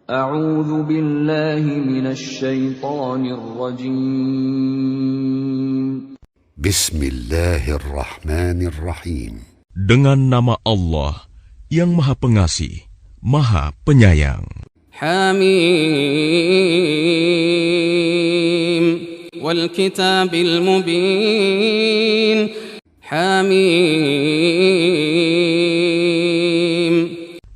A'udzu billahi minasy syaithanir rajim. Bismillahirrahmanirrahim. Dengan nama Allah yang Maha Pengasih, Maha Penyayang. Hamim wal kitabil mubin. Hamim.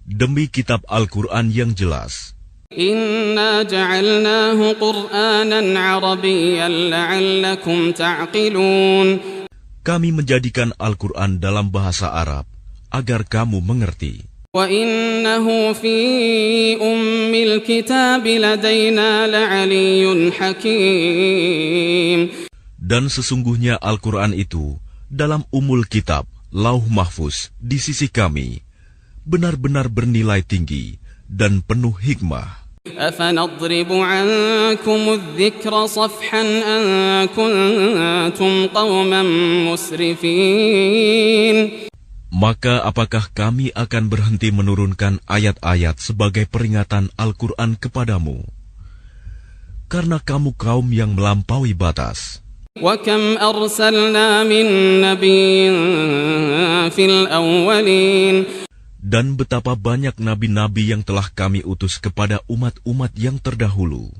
Demi kitab Al-Quran yang jelas. Inna ja'alnahu Qur'anan Arabiyyan la'allakum ta'qilun. Kami menjadikan Al-Quran dalam bahasa Arab agar kamu mengerti. Wa innahu fi ummil kitab ladaina la'aliyyun hakim. Dan sesungguhnya Al-Quran itu dalam umul kitab, Lauh Mahfuz di sisi kami, benar-benar bernilai tinggi dan penuh hikmah. أفنضرب عنكم الذكر صفحا أن كنتم قوما مسرفين. Maka apakah kami akan berhenti menurunkan ayat-ayat sebagai peringatan Al-Quran kepadamu? Karena kamu kaum yang melampaui batas. وكم أرسلنا من نبي في الأولين. Dan betapa banyak nabi-nabi yang telah kami utus kepada umat-umat yang terdahulu.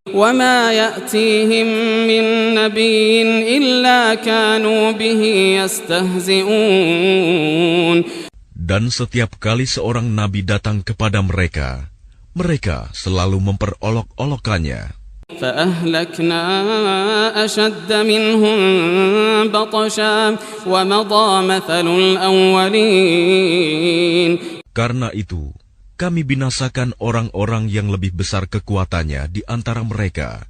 وَمَا يَأْتِيهِمْ مِنْ نَبِيٍّ إِلَّا كَانُوا بِهِ يَسْتَهْزِئُونَ. Dan setiap kali seorang nabi datang kepada mereka, mereka selalu memperolok-olokannya. فأهلكنا أشد منهم بطشا ومضى مثل الأولين. Karena itu, kami binasakan orang-orang yang lebih besar kekuatannya di antara mereka,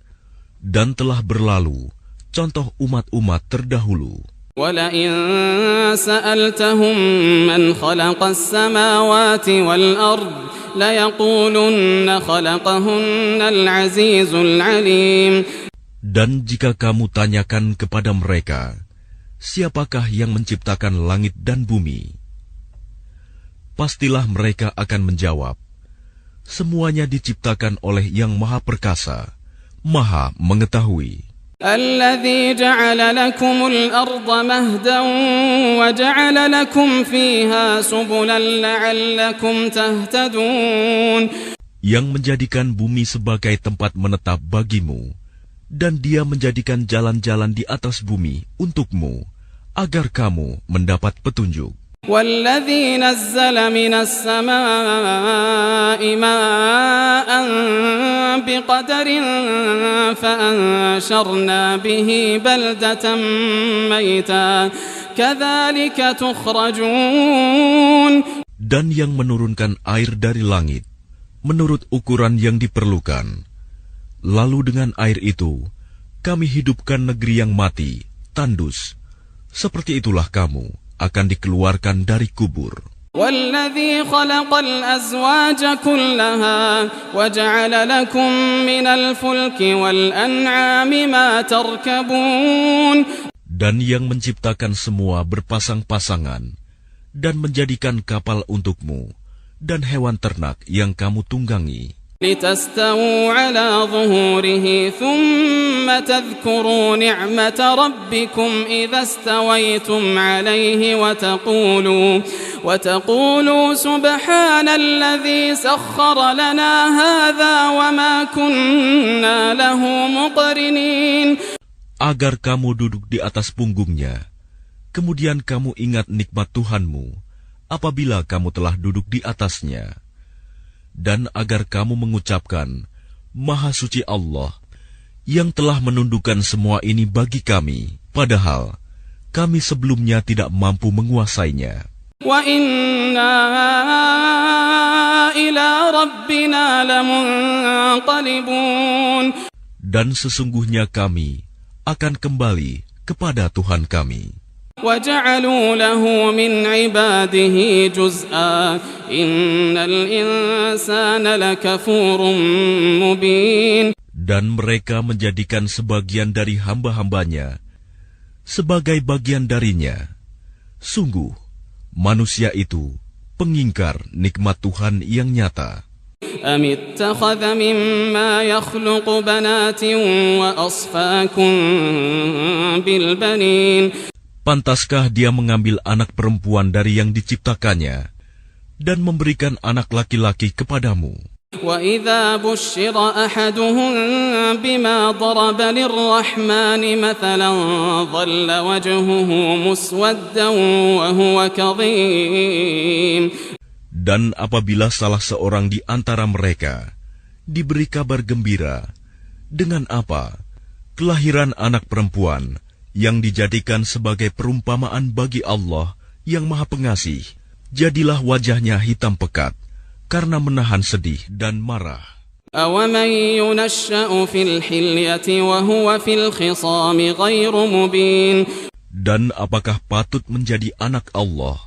dan telah berlalu contoh umat-umat terdahulu. وَلَئِن سَأَلْتَهُم مَّنْ خَلَقَ السَّمَاوَاتِ وَالْأَرْضَ لَيَقُولُنَّ خَلَقَهُنَّ الْعَزِيزُ الْعَلِيمُ. Dan jika kamu tanyakan kepada mereka, siapakah yang menciptakan langit dan bumi? Pastilah mereka akan menjawab, semuanya diciptakan oleh Yang Maha Perkasa, Maha Mengetahui. الذي جعل لكم الأرض مهدا وجعل لكم فيها سبلا لعلكم تهتدون. Yang menjadikan bumi sebagai tempat menetap bagimu, dan Dia menjadikan jalan-jalan di atas bumi untukmu, agar kamu mendapat petunjuk. والذي نزل من السماء ماء بقدر فأنشرنا به بلدة ميتا كذلك تخرجون. Dan yang menurunkan air dari langit menurut ukuran yang diperlukan. Lalu dengan air itu kami hidupkan negeri yang mati, tandus. Seperti itulah kamu akan dikeluarkan dari kubur. وَالَّذِي خَلَقَ الْأَزْوَاجَ كُلَّهَا وَجَعَلَ لَكُم مِّنَ الْفُلْكِ وَالْأَنْعَامِ مَا تَرْكَبُونَ. Dan yang menciptakan semua berpasang-pasangan dan menjadikan kapal untukmu dan hewan ternak yang kamu tunggangi. لِتَسْتَوُوا عَلَى ظُهُورِهِ ثُمَّ تَذْكُرُوا نِعْمَةَ رَبِّكُمْ إِذَا اسْتَوَيْتُمْ عَلَيْهِ وَتَقُولُوا سُبْحَانَ الَّذِي سَخَّرَ لَنَا هَذَا وَمَا كُنَّا لَهُ مُقْرِنِينَ. Agar kamu duduk di atas punggungnya, kemudian kamu ingat nikmat Tuhanmu apabila kamu telah duduk di atasnya. Dan agar kamu mengucapkan, Maha Suci Allah, yang telah menundukkan semua ini bagi kami, padahal kami sebelumnya tidak mampu menguasainya. Wa inna ila rabbina lamunqalibun. Dan sesungguhnya kami akan kembali kepada Tuhan kami. وَجَعَلُوا لَهُ مِنْ عِبَادِهِ جُزْءًا إِنَّ الْإِنسَانَ لَكَفُورٌ مُبِينٌ. Dan mereka menjadikan sebagian dari hamba-hambanya sebagai bagian darinya. Sungguh, manusia itu pengingkar nikmat Tuhan yang nyata. أم اتخذ مما يخلق بنات وأصفاكم بالبنين. Pantaskah dia mengambil anak perempuan dari yang diciptakannya dan memberikan anak laki-laki kepadamu? وَإِذَا بُشِّرَ أَحَدُهُم بِمَا ضَرَبَ لِلرَّحْمَنِ مَثَلًا ظَلَّ وَجْهُهُ مُسْوَدًّا وَهُوَ كَظِيمٌ. Dan apabila salah seorang di antara mereka diberi kabar gembira dengan apa? Kelahiran anak perempuan yang dijadikan sebagai perumpamaan bagi Allah yang Maha Pengasih, jadilah wajahnya hitam pekat karena menahan sedih dan marah. أَوَمَن يُنَشَّأُ فِي الْحِلْيَةِ وَهُوَ فِي الْخِصَامِ غَيْرُ مُبِينٍ. Dan apakah patut menjadi anak Allah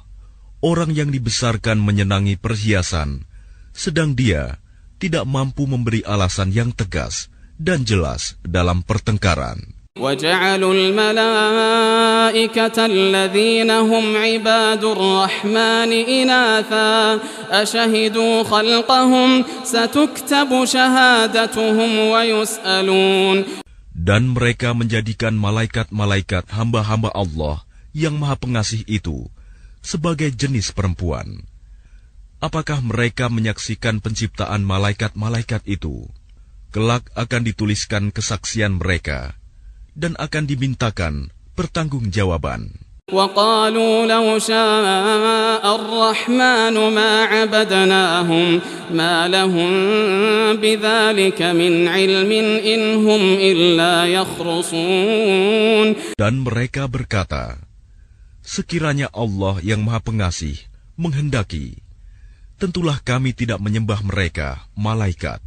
orang yang dibesarkan menyenangi perhiasan, sedang dia tidak mampu memberi alasan yang tegas dan jelas dalam pertengkaran? وَجَعَلُوا الْمَلَائِكَةَ الَّذِينَ هُمْ عِبَادُ الرَّحْمَنِ إِنَاثًا أَشَهِدُوا خَلْقَهُمْ سَتُكْتَبُ شَهَادَتُهُمْ وَيُسْأَلُونَ. Dan mereka menjadikan malaikat-malaikat hamba-hamba Allah yang Maha Pengasih itu sebagai jenis perempuan. Apakah mereka menyaksikan penciptaan malaikat-malaikat itu? Kelak akan dituliskan kesaksian mereka dan akan dimintakan pertanggungjawaban. وَقَالُوا لَوْ شَاءَ الرَّحْمَنُ مَا عَبَدْنَاهُمْ مَا لَهُمْ بِذَلِكَ مِنْ عِلْمٍ إِنْ هُمْ إِلَّا يَخْرُصُونَ. Dan mereka berkata, sekiranya Allah yang Maha Pengasih menghendaki, tentulah kami tidak menyembah mereka, malaikat.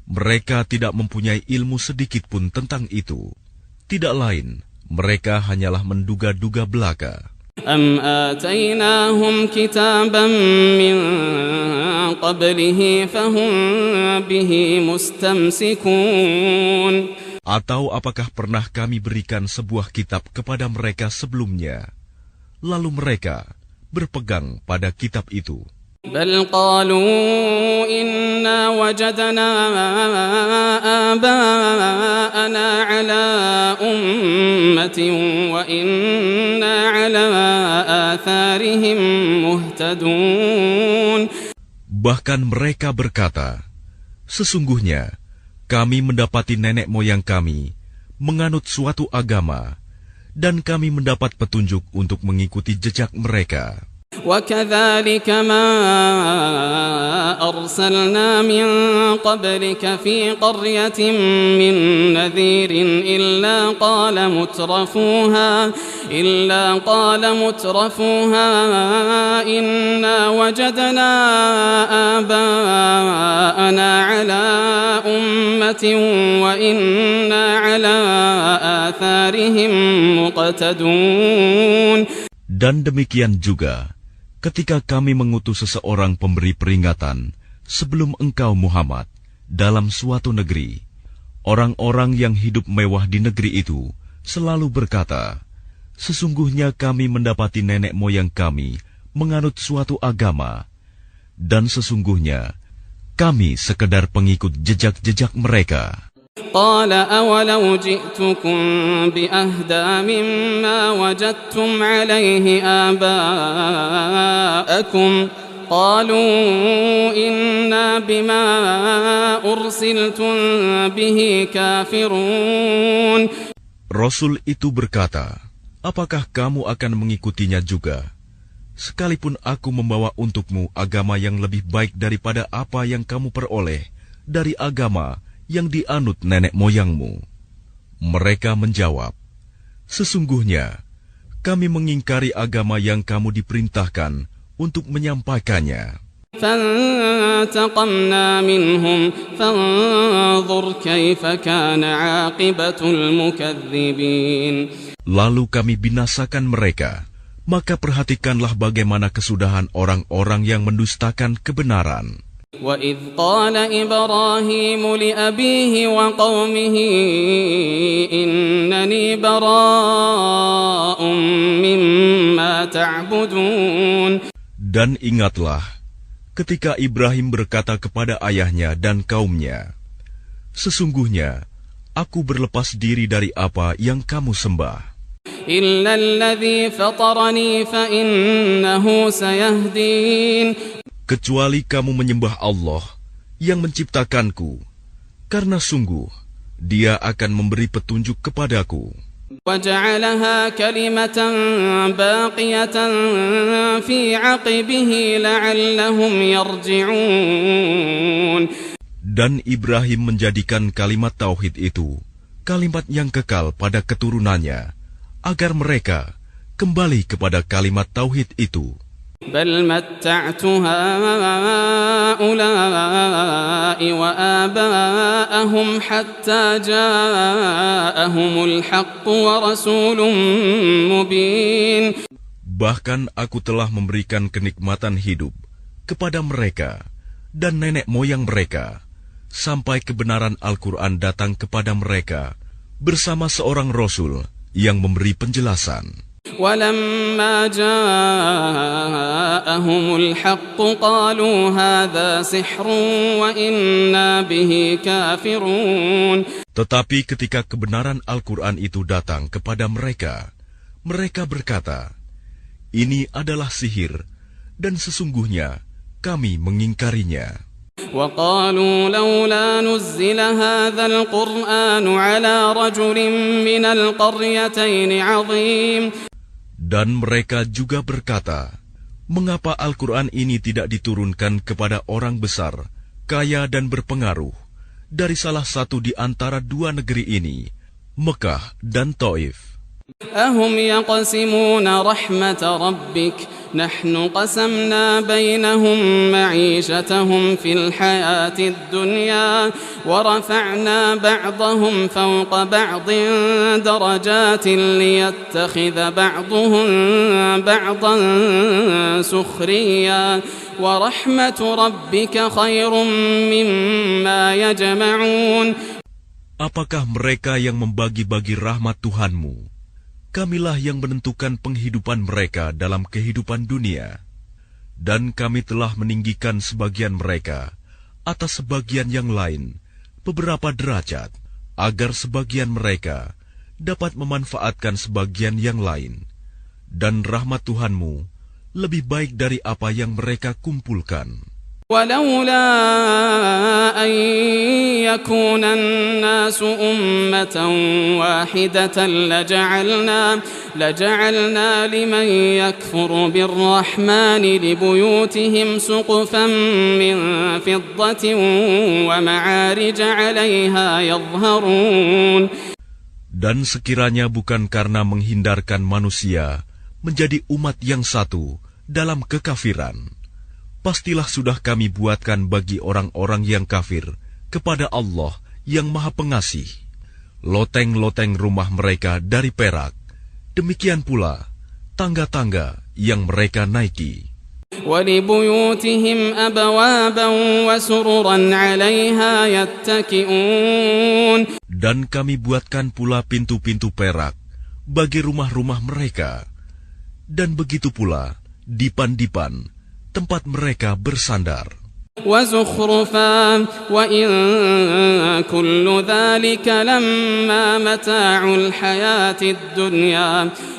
Mereka tidak mempunyai ilmu sedikit pun tentang itu. Tidak lain, mereka hanyalah menduga-duga belaka. أَمْ آتَيْنَاهُمْ كِتَابًا مِّن قَبْلِهِ فَهُمْ بِهِ مُسْتَمْسِكُونَ. Atau apakah pernah kami berikan sebuah kitab kepada mereka sebelumnya, lalu mereka berpegang pada kitab itu? بل قالوا إنا وجدنا آباءنا على أمة وإنا على آثارهم مهتدون. Bahkan mereka berkata, sesungguhnya kami mendapati nenek moyang kami menganut suatu agama dan kami mendapat petunjuk untuk mengikuti jejak mereka. وكذلك ما أرسلنا من قبلك في قرية من نذير إلا قال مترفوها إنا وجدنا آباءنا على أمة وإنا على آثارهم مقتدون. Dan demikian juga ketika kami mengutus seseorang pemberi peringatan sebelum engkau Muhammad dalam suatu negeri, orang-orang yang hidup mewah di negeri itu selalu berkata, sesungguhnya kami mendapati nenek moyang kami menganut suatu agama, dan sesungguhnya kami sekedar pengikut jejak-jejak mereka. قال أولو جئتكم بأهدى مما وجدتم عليه آباءكم قالوا إنا بما أرسلتم به كافرون. Rasul itu berkata, apakah kamu akan mengikutinya juga? Sekalipun aku membawa untukmu agama yang lebih baik daripada apa yang kamu peroleh dari agama yang dianut nenek moyangmu. Mereka menjawab, sesungguhnya kami mengingkari agama yang kamu diperintahkan untuk menyampaikannya. فانتقمنا منهم فانظر كيف كان عاقبة المكذبين. Lalu kami binasakan mereka, maka perhatikanlah bagaimana kesudahan orang-orang yang mendustakan kebenaran. وَإِذْ قَالَ إِبْرَاهِيمُ لِأَبِيهِ وَقَوْمِهِ إِنَّنِي بَرَاءٌ مِّمَّا تَعْبُدُونَ. Dan ingatlah Ketika Ibrahim berkata kepada ayahnya dan kaumnya, "Sesungguhnya aku berlepas diri dari apa yang kamu sembah. إلا الذي فطرني فإنه سيهدين Kecuali kamu menyembah Allah yang menciptakanku, karena sungguh Dia akan memberi petunjuk kepadaku." وجعلها كلمة باقية في عقبه لعلهم يرجعون. Dan Ibrahim menjadikan kalimat tauhid itu kalimat yang kekal pada keturunannya, agar mereka kembali kepada kalimat tauhid itu. بل متعت هؤلاء وآباءهم حتى جاءهم الحق ورسول مبين. Bahkan aku telah memberikan kenikmatan hidup kepada mereka dan nenek moyang mereka, sampai kebenaran Al-Quran datang kepada mereka bersama seorang Rasul yang memberi penjelasan. ولما جاءهم الحق قالوا هذا سحر وإنا به كافرون. Tetapi ketika kebenaran Al-Quran itu datang kepada mereka, mereka berkata, "Ini adalah sihir, dan sesungguhnya kami mengingkarinya." وقالوا لولا نزل هذا القرآن على رجل من القريتين عظيم. Dan mereka juga berkata, "Mengapa Al-Quran ini tidak diturunkan kepada orang besar, kaya dan berpengaruh, dari salah satu di antara dua negeri ini, Mekah dan Taif?" أهم يقسمون رحمة ربك نحن قسمنا بينهم معيشتهم في الحياة الدنيا ورفعنا بعضهم فوق بعض درجات ليتخذ بعضهم بعضا سخريا ورحمة ربك خير مما يجمعون. Apakah mereka yang membagi-bagi rahmat Tuhanmu? Kamilah yang menentukan penghidupan mereka dalam kehidupan dunia. Dan kami telah meninggikan sebagian mereka atas sebagian yang lain beberapa derajat, agar sebagian mereka dapat memanfaatkan sebagian yang lain. Dan rahmat Tuhanmu lebih baik dari apa yang mereka kumpulkan. ولولا أن يكون الناس أمة واحدة لجعلنا لمن يكفر بالرحمن لبيوتهم سقفا من فضة ومعارج عليها يظهرون. Dan sekiranya bukan karena menghindarkan manusia menjadi umat yang satu dalam kekafiran, pastilah sudah kami buatkan bagi orang-orang yang kafir kepada Allah yang Maha Pengasih loteng-loteng rumah mereka dari perak, demikian pula tangga-tangga yang mereka naiki. وَلِبُيُوتِهِمْ أَبْوَابًا وَسُرُرًا عَلَيْهَا يَتَّكِئُونَ. Dan kami buatkan pula pintu-pintu perak bagi rumah-rumah mereka, dan begitu pula dipan-dipan tempat mereka bersandar. وَزُخْرُفًا وَإِن كُلُّ ذَلِكَ لَمَّا مَتَاعُ الْحَيَاةِ الدُّنْيَا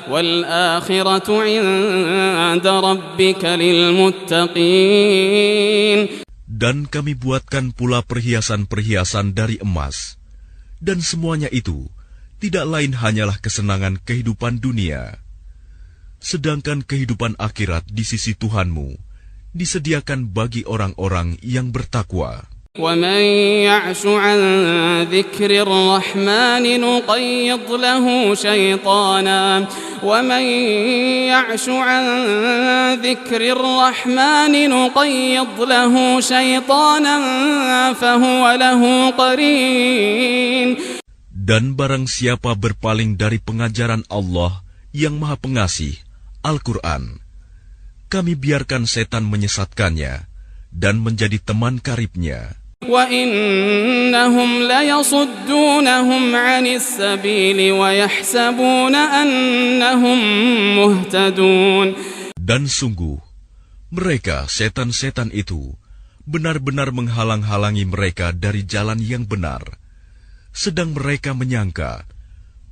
وَالْآخِرَةُ عِندَ رَبِّكَ لِلْمُتَّقِينَ. Dan kami buatkan pula perhiasan-perhiasan dari emas, dan semuanya itu tidak lain hanyalah kesenangan kehidupan dunia. Sedangkan kehidupan akhirat di sisi Tuhanmu disediakan bagi orang-orang yang bertakwa. وَمَنْ يَعْشُ عَنْ ذِكْرِ الرَّحْمَنِ نُقَيِّضْ لَهُ شَيْطَانًا وَمَنْ يَعْشُ عَنْ ذِكْرِ الرَّحْمَنِ نُقَيِّضْ لَهُ شَيْطَانًا فَهُوَ لَهُ قَرِينٌ. Dan barang siapa berpaling dari pengajaran Allah yang Maha Pengasih, Al-Quran, kami biarkan setan menyesatkannya dan menjadi teman karibnya. وَإِنَّهُمْ لَيَصُدُّونَهُمْ عَنِ السَّبِيلِ وَيَحْسَبُونَ أَنَّهُمْ مُهْتَدُونَ. Dan sungguh, Mereka, setan-setan itu, benar-benar menghalang-halangi mereka dari jalan yang benar, sedang mereka menyangka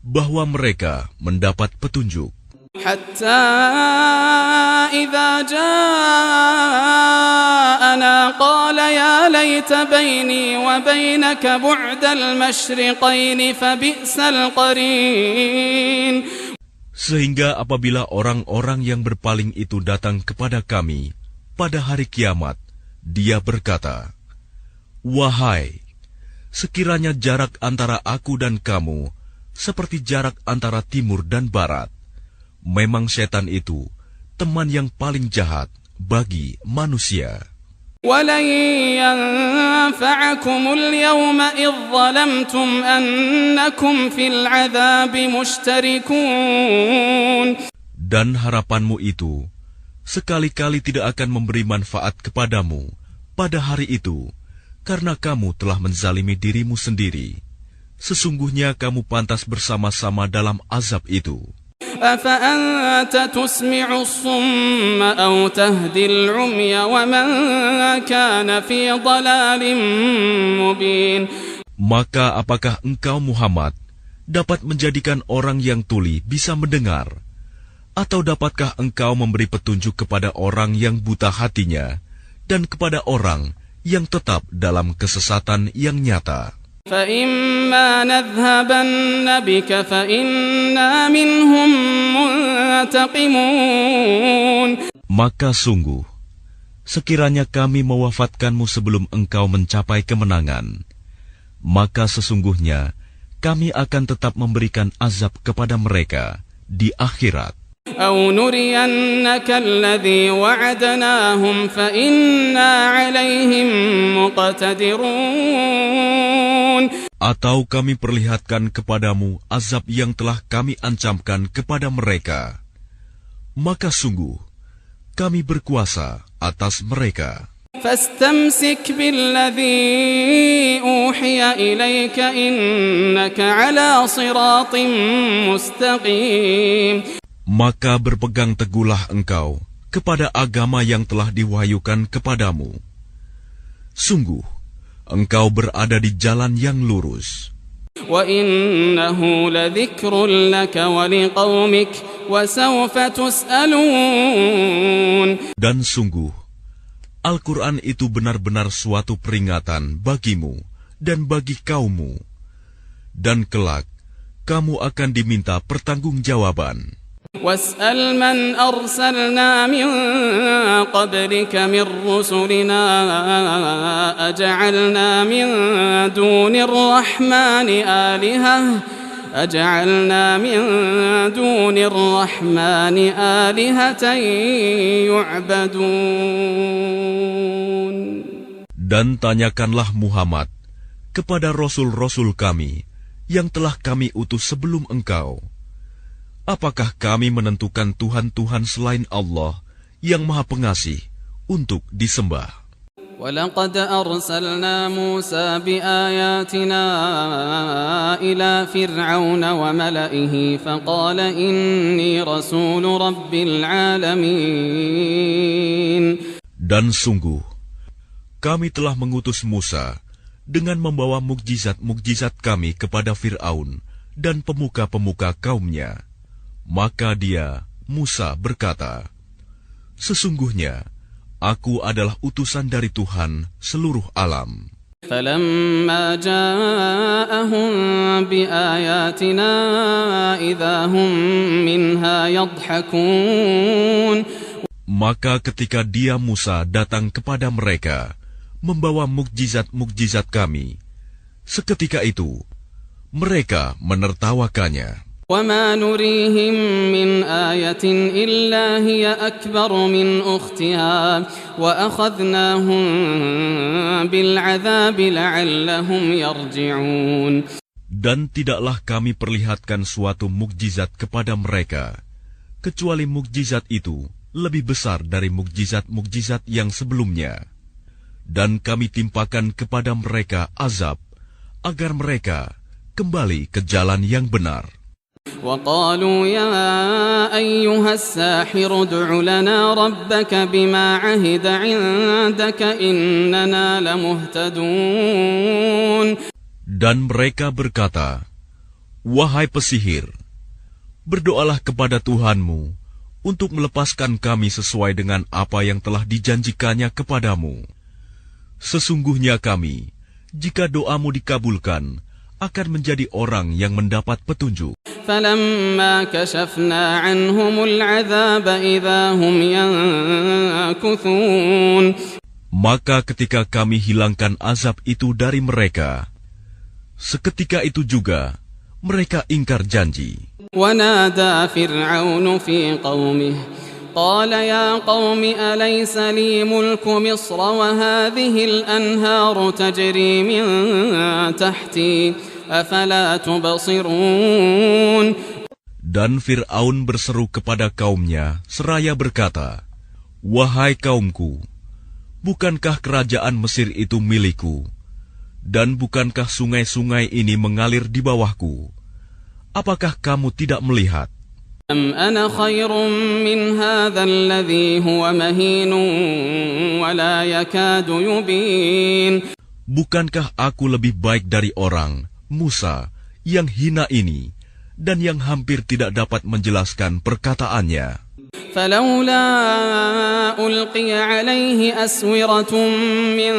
bahwa mereka mendapat petunjuk. حتى إذا جاءنا قال يا ليت بيني وبينك بعد المشرقين فبئس القرين. Sehingga apabila orang-orang yang berpaling itu datang kepada kami pada hari kiamat, dia berkata, "Wahai, sekiranya jarak antara aku dan kamu seperti jarak antara timur dan barat, memang setan itu teman yang paling jahat bagi manusia." وَلَنْ يَنْفَعَكُمُ الْيَوْمَ إِذْ ظَلَمْتُمْ أَنَّكُمْ فِي الْعَذَابِ مُشْتَرِكُونَ. Dan harapanmu itu sekali-kali tidak akan memberi manfaat kepadamu pada hari itu, karena kamu telah menzalimi dirimu sendiri. Sesungguhnya kamu pantas bersama-sama dalam azab itu. أَفَأَنْتَ تُسْمِعُ الصُّمَّ أَوْ تَهْدِي الْعُمْيَ وَمَنْ كَانَ فِي ضَلَالٍ مُبِينٍ. Maka apakah engkau Muhammad dapat menjadikan orang yang tuli bisa mendengar? Atau dapatkah engkau memberi petunjuk kepada orang yang buta hatinya dan kepada orang yang tetap dalam kesesatan yang nyata? فَإِمَّا نَذْهَبَنَّ بِكَ فَإِنَّا مِنْهُمْ مُنْتَقِمُونَ. Maka sungguh, sekiranya kami mewafatkanmu sebelum engkau mencapai kemenangan, maka sesungguhnya kami akan tetap memberikan azab kepada mereka di akhirat. أَوْ نُرِيَنَّكَ الَّذِي وَعَدْنَاهُمْ فَإِنَّا عَلَيْهِمْ مُقْتَدِرُونَ. Atau kami perlihatkan kepadamu azab yang telah kami ancamkan kepada mereka, maka sungguh kami berkuasa atas mereka. فَاسْتَمْسِكْ بِالَّذِي أُوحِيَ إِلَيْكَ إِنَّكَ عَلَى صِرَاطٍ مُسْتَقِيمٍ. Maka berpegang teguhlah engkau kepada agama yang telah diwahyukan kepadamu. Sungguh, engkau berada di jalan yang lurus. وَإِنَّهُ لَذِكْرٌ لَكَ وَلِقَوْمِكَ وَسَوْفَ تُسْأَلُونَ. Dan sungguh, Al-Quran itu benar-benar suatu peringatan bagimu dan bagi kaummu. Dan kelak, kamu akan diminta pertanggungjawaban. وَاسْأَلْ مَنْ أَرْسَلْنَا مِنْ قَبْلِكَ مِنْ رُسُلِنَا أَجَعَلْنَا مِنْ دُونِ الرَّحْمَنِ آلِهَةً يُعْبَدُونَ. Dan tanyakanlah Muhammad kepada rasul-rasul kami yang telah kami utus sebelum engkau, apakah kami menentukan Tuhan-Tuhan selain Allah yang Maha Pengasih untuk disembah? وَلَقَدْ أَرْسَلْنَا مُوسَى بِآيَاتِنَا إِلَى فِرْعَوْنَ وَمَلَئِهِ فَقَالَ إِنِّي رَسُولُ رَبِّ الْعَالَمِينَ. Dan sungguh, kami telah mengutus Musa dengan membawa mukjizat-mukjizat kami kepada Fir'aun dan pemuka-pemuka kaumnya. Maka dia, Musa, berkata, "Sesungguhnya, aku adalah utusan dari Tuhan seluruh alam." فَلَمَّا جَاءَهُم بِآيَاتِنَا إِذَا هُم مِّنْهَا يَضْحَكُونَ. Maka ketika dia, Musa, datang kepada mereka, membawa mukjizat-mukjizat kami, seketika itu, mereka menertawakannya. وَمَا نُرِيهِمْ مِنْ آيَةٍ إِلَّا هِيَ أَكْبَرُ مِنْ أُخْتِهَا وَأَخَذْنَاهُمْ بِالْعَذَابِ لَعَلَّهُمْ يَرْجِعُونَ. Dan tidaklah kami perlihatkan suatu mukjizat kepada mereka, kecuali mukjizat itu lebih besar dari mukjizat-mukjizat yang sebelumnya. Dan kami timpakan kepada mereka azab, agar mereka kembali ke jalan yang benar. وقالوا يا أيها الساحر ادع لنا ربك بما عهد عندك إننا لمهتدون. Dan mereka berkata, wahai pesihir, berdoalah kepada Tuhanmu untuk melepaskan kami sesuai dengan apa yang telah dijanjikannya kepadamu. Sesungguhnya kami, jika doamu dikabulkan, akan menjadi orang yang mendapat petunjuk. فلما كشفنا عنهم العذاب إذا هم ينكثون. Maka ketika kami hilangkan azab itu dari mereka, seketika itu juga mereka ingkar janji. ونادى فرعون في قومه قال يا قوم أليس لي ملك مصر وهذه الأنهار تجري من تحتي أفلا تبصرون. Dan Fir'aun berseru kepada kaumnya seraya berkata, wahai kaumku, bukankah kerajaan Mesir itu milikku? Dan bukankah sungai-sungai ini mengalir di bawahku? Apakah kamu tidak melihat? أم أنا خير من هذا الذي هو مهين ولا يكاد يبين. Bukankah aku lebih baik dari orang, Musa, yang hina ini, dan yang hampir tidak dapat menjelaskan perkataannya? فلولا ألقي عليه أسورة من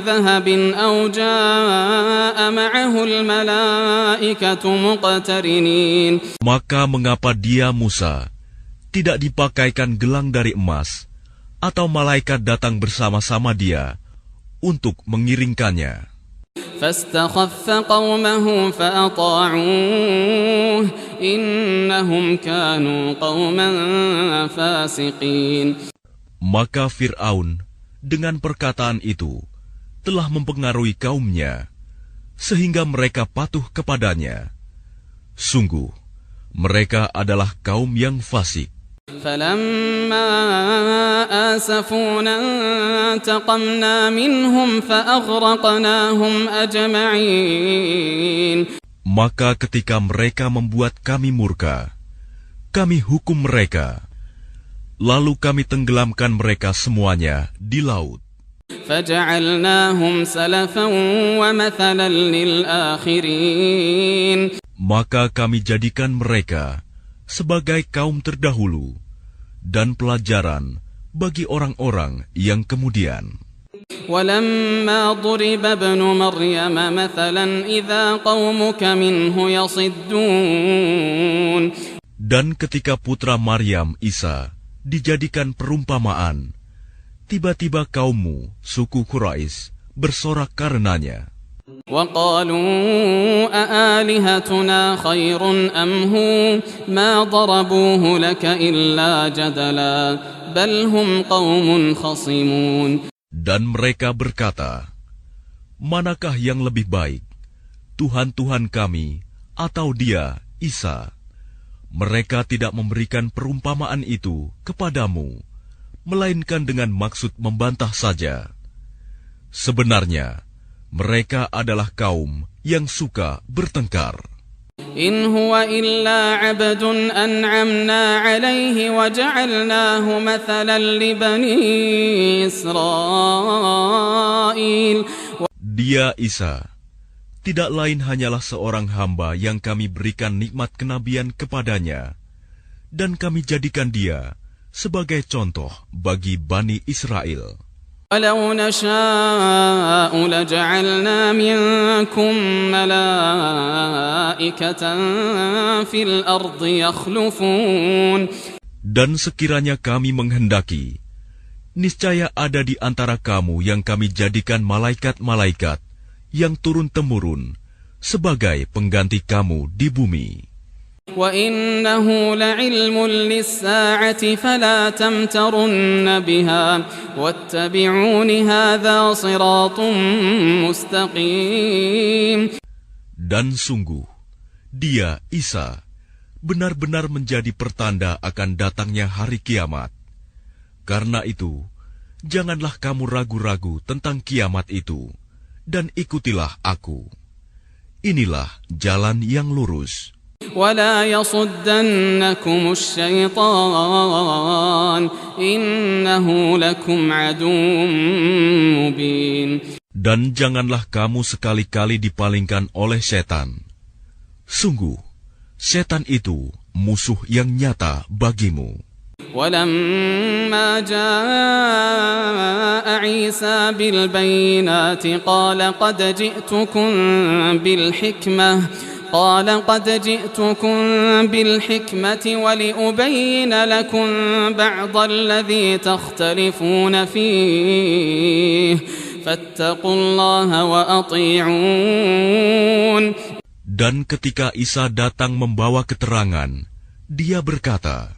ذهب أو جاء معه الملائكة مقترنين. Maka mengapa dia, Musa, tidak dipakaikan gelang dari emas, atau malaikat datang bersama-sama dia untuk mengiringkannya? فاستخف قومه فأطاعوه إنهم كانوا قوما فاسقين. Maka Fir'aun dengan perkataan itu telah mempengaruhi kaumnya sehingga mereka patuh kepadanya. Sungguh, mereka adalah kaum yang fasik. فلما آسفونا انتقمنا منهم فأغرقناهم أجمعين. Maka ketika mereka membuat kami murka, kami hukum mereka, lalu kami tenggelamkan mereka semuanya di laut. فجعلناهم سلفا ومثلا للآخرين. Maka kami jadikan mereka sebagai kaum terdahulu dan pelajaran bagi orang-orang yang kemudian. ولما ضرب ابن مريم مثلا إذا قومك منه يصدون. Dan ketika putra Maryam, Isa, dijadikan perumpamaan, tiba-tiba kaummu, suku Quraisy, bersorak karenanya. وقالوا أآلهتنا خير أم هو ما ضربوه لك إلا جدلا بل هم قوم خصمون. Dan mereka berkata, manakah yang lebih baik, Tuhan-Tuhan kami atau dia, Isa? Mereka tidak memberikan perumpamaan itu kepadamu, melainkan dengan maksud membantah saja. Sebenarnya, mereka adalah kaum yang suka bertengkar. إن هو إلا عبد أنعمنا عليه وجعلناه مثلا لبني إسرائيل. Dia, Isa, tidak lain hanyalah seorang hamba yang kami berikan nikmat kenabian kepadanya, dan kami jadikan dia sebagai contoh bagi Bani Israel. ولو نشاء لجعلنا منكم ملائكة في الأرض يخلفون. Dan sekiranya kami menghendaki, niscaya ada di antara kamu yang kami jadikan malaikat-malaikat yang turun-temurun sebagai pengganti kamu di bumi. وإنه لعلم للساعة فلا تمترن بها واتبعون هذا صراط مستقيم. Dan sungguh, dia, Isa, benar-benar menjadi pertanda akan datangnya hari kiamat. Karena itu, janganlah kamu ragu-ragu tentang kiamat itu, dan ikutilah aku. Inilah jalan yang lurus. ولا يصدنكم الشيطان إنه لكم عدو مبين. Dan janganlah kamu sekali-kali dipalingkan oleh setan. Sungguh, setan itu musuh yang nyata bagimu. ولما جاء عيسى بالبينات قال قد جئتكم بالحكمة ولأبين لكم بعض الذي تختلفون فيه فاتقوا الله وأطيعون. Dan ketika Isa datang membawa keterangan, dia berkata,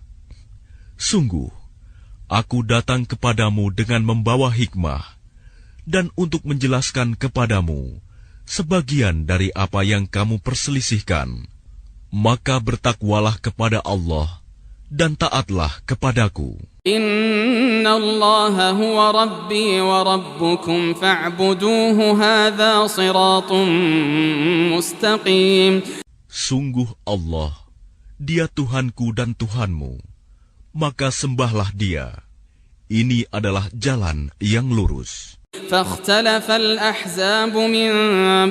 sungguh, aku datang kepadamu dengan membawa hikmah, dan untuk menjelaskan kepadamu sebagian dari apa yang kamu perselisihkan. Maka bertakwalah kepada Allah, dan taatlah kepadaku. Inna Allah huwa Rabbi wa Rabbukum fa'buduhu hadha siratun mustaqim. Sungguh Allah, Dia Tuhanku dan Tuhanmu, maka sembahlah Dia. Ini adalah jalan yang lurus. فاختلف الأحزاب من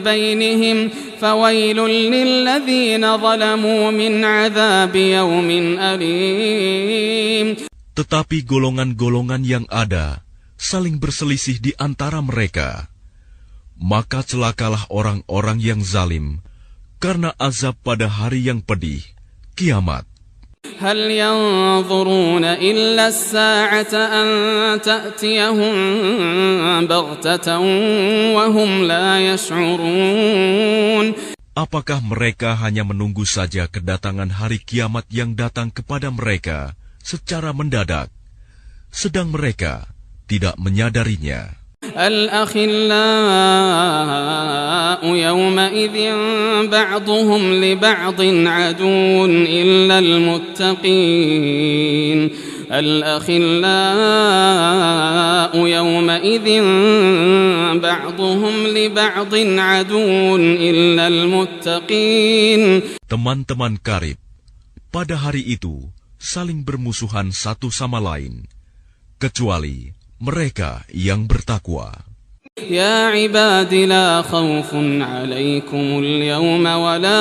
بينهم فويل للذين ظلموا من عذاب يوم أليم. Tetapi golongan-golongan yang ada saling berselisih di antara mereka. Maka celakalah orang-orang yang zalim karena azab pada hari yang pedih, kiamat. هل ينظرون إلا الساعة أن تأتيهم بغتة وهم لا يشعرون. Apakah mereka hanya menunggu saja kedatangan hari kiamat yang datang kepada mereka secara mendadak, sedang mereka tidak menyadarinya? الأخلاء يومئذ بعضهم لبعض عدو إلا المتقين. الأخلاء يومئذ بعضهم لبعض عدو إلا المتقين. Teman-teman karib pada hari itu saling bermusuhan satu sama lain, kecuali mereka yang bertakwa. Ya ibadi la khawfun alaikum al-yawma wa la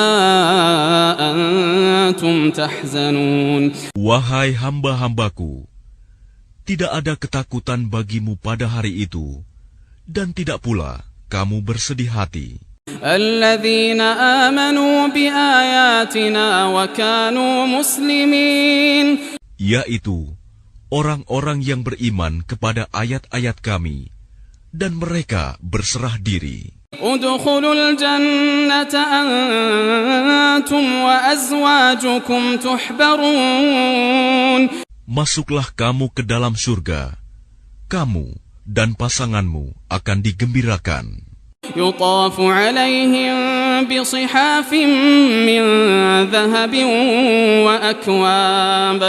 antum tahzanun. Wahai hamba-hambaku, tidak ada ketakutan bagimu pada hari itu, dan tidak pula kamu bersedih hati. Alladzina amanu bi ayatina wa kanu muslimin. Yaitu orang-orang yang beriman kepada ayat-ayat kami, dan mereka berserah diri. Udkhulul jannata antum wa azwajukum tuhbarun. Masuklah kamu ke dalam surga. Kamu dan pasanganmu akan digembirakan. Yutafu alaihim بصحاف من ذهب وأكواب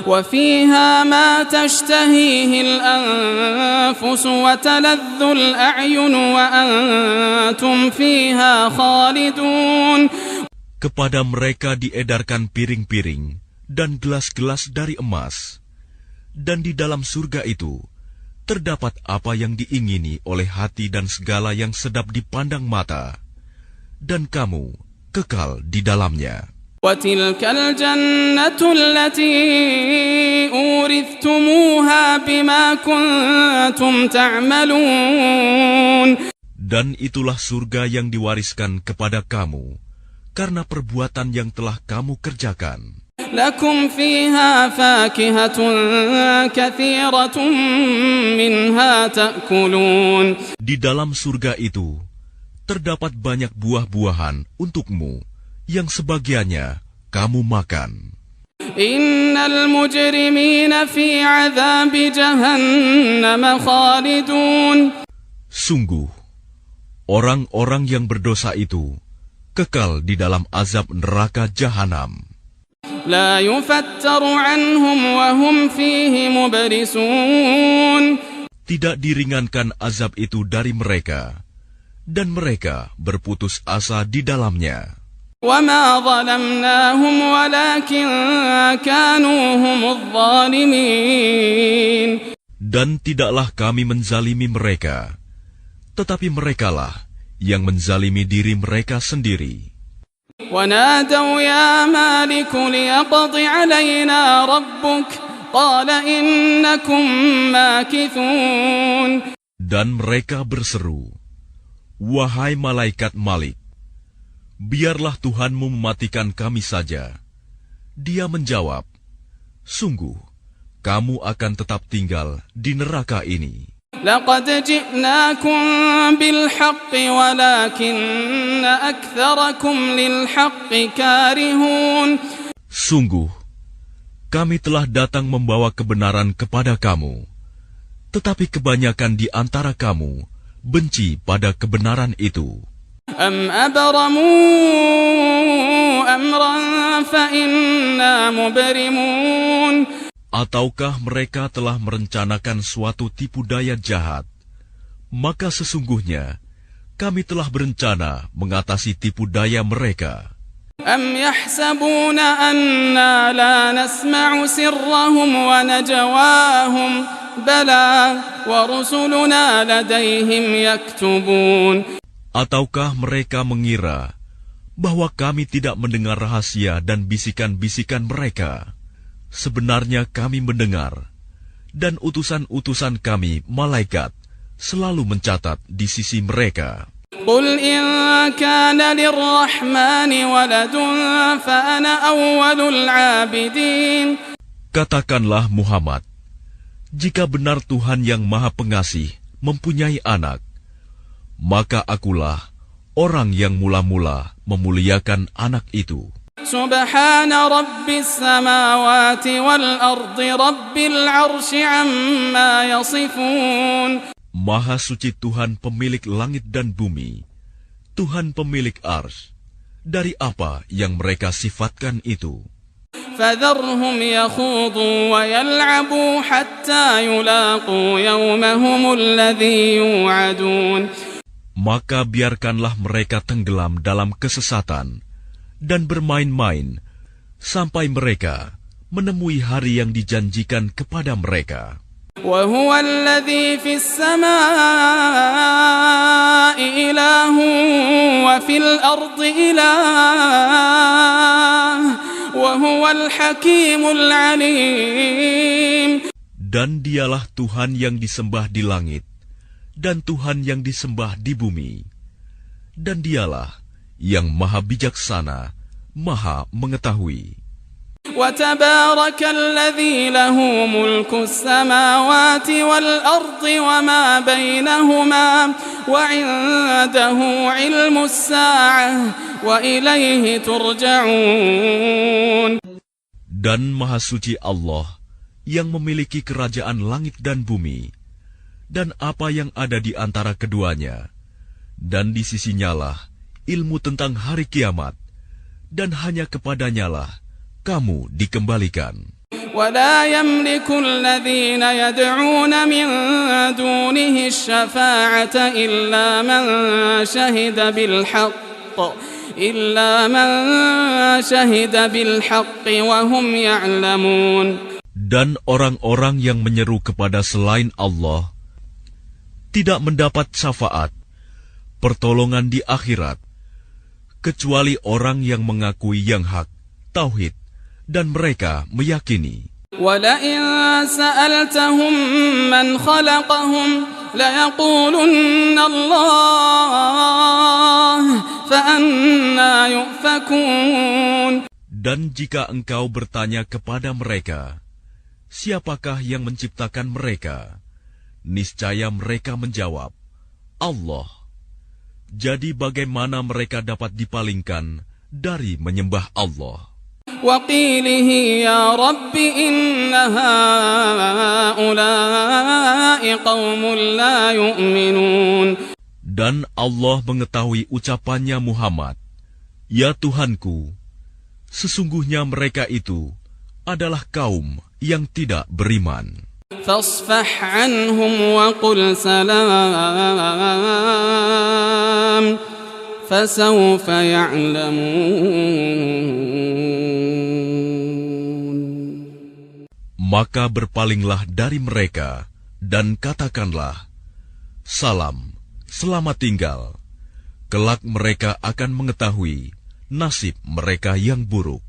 وفيها ما تشتهيه الأنفس وتلذ الأعين وأنتم فيها خالدون. Kepada mereka diedarkan piring-piring dan gelas-gelas dari emas, dan di dalam surga itu terdapat apa yang diingini oleh hati dan segala yang sedap dipandang mata, dan kamu kekal di dalamnya. وَتِلْكَ الْجَنَّةُ الَّتِي أُورِثْتُمُوهَا بِمَا كُنْتُمْ تَعْمَلُونَ. Dan itulah surga yang diwariskan kepada kamu karena perbuatan yang telah kamu kerjakan. لَكُمْ فِيهَا فَاكِهَةٌ كَثِيرَةٌ مِنْهَا تَأْكُلُونَ. Di dalam surga itu terdapat banyak buah-buahan untukmu, yang sebagiannya kamu makan. Innal mujrimina fi 'adzabi jahannam khalidun. Sungguh, orang-orang yang berdosa itu kekal di dalam azab neraka jahanam. La yufattaru 'anhum wa hum fihi mublisun. Tidak diringankan azab itu dari mereka, dan mereka berputus asa di dalamnya. وما ظلمناهم ولكن كانوا هم الظالمين. Dan tidaklah kami menzalimi mereka, tetapi merekalah yang menzalimi diri mereka sendiri. ونادوا يا مالك ليقض علينا ربك قال إنكم ماكثون. Dan mereka berseru, "Wahai malaikat Malik, biarlah Tuhanmu mematikan kami saja." Dia menjawab, "Sungguh, kamu akan tetap tinggal di neraka ini." لقد جئناكم بالحق ولكن أكثركم للحق كارهون. Sungguh, kami telah datang membawa kebenaran kepada kamu, tetapi kebanyakan di antara kamu benci pada kebenaran itu. أم أبرموا أمرا فإنا مبرمون. Ataukah mereka telah merencanakan suatu tipu daya jahat, maka sesungguhnya kami telah berencana mengatasi tipu daya mereka. أم يحسبون أنا لا نسمع سرهم ونجواهم بلى ورسلنا لديهم يكتبون. Ataukah mereka mengira bahwa kami tidak mendengar rahasia dan bisikan-bisikan mereka? Sebenarnya kami mendengar, dan utusan-utusan kami, malaikat, selalu mencatat di sisi mereka. قل إن كان للرحمن ولد فأنا أول العابدين. Katakanlah Muhammad, jika benar Tuhan yang Maha Pengasih mempunyai anak, maka akulah orang yang mula-mula memuliakan anak itu. سبحان رب السماوات والأرض رب العرش عما يصفون. Maha suci Tuhan pemilik langit dan bumi, Tuhan pemilik Arsy, dari apa yang mereka sifatkan itu. فذرهم يخوضوا ويلعبوا حتى يلاقوا يومهم الذي يوعدون. Maka biarkanlah mereka tenggelam dalam kesesatan dan bermain-main sampai mereka menemui hari yang dijanjikan kepada mereka. وهو الذي في السماء إله وفي الأرض إله وهو الحكيم العليم. Dan dialah Tuhan yang disembah di langit dan Tuhan yang disembah di bumi, dan dialah yang maha bijaksana, maha mengetahui. وتبارك الذي له ملك السماوات والأرض وما بينهما وعنده علم الساعة وإليه ترجعون. Dan maha suci Allah yang memiliki kerajaan langit dan bumi, dan apa yang ada di antara keduanya, dan di sisinyalah ilmu tentang hari kiamat, dan hanya kepadanyalah kamu dikembalikan. ولا يملك الذين يدعون من دونه الشفاعة إلا من شهد بالحق وهم يعلمون. Dan orang-orang yang menyeru kepada selain Allah tidak mendapat syafaat, pertolongan di akhirat, kecuali orang yang mengakui yang hak, tauhid, dan mereka meyakini. وَلَئِن سَأَلْتَهُم مَّنْ خَلَقَهُمْ لَيَقُولُنَّ اللَّهُ فَأَنَّىٰ يُؤْفَكُونَ. Dan jika engkau bertanya kepada mereka, siapakah yang menciptakan mereka? Niscaya mereka menjawab, Allah. Jadi bagaimana mereka dapat dipalingkan dari menyembah Allah? وَقِيلِهِ يَا رَبِّ إِنَّ هَٰؤُلَاءِ قَوْمٌ لَّا يُؤْمِنُونَ. Dan Allah mengetahui ucapannya Muhammad, Ya Tuhanku, sesungguhnya mereka itu adalah kaum yang tidak beriman. فَاصْفَحْ عَنْهُمْ وَقُلْ سَلَامٌ فسوف يعلمون. Maka berpalinglah dari mereka dan katakanlah, salam, selamat tinggal. Kelak mereka akan mengetahui nasib mereka yang buruk.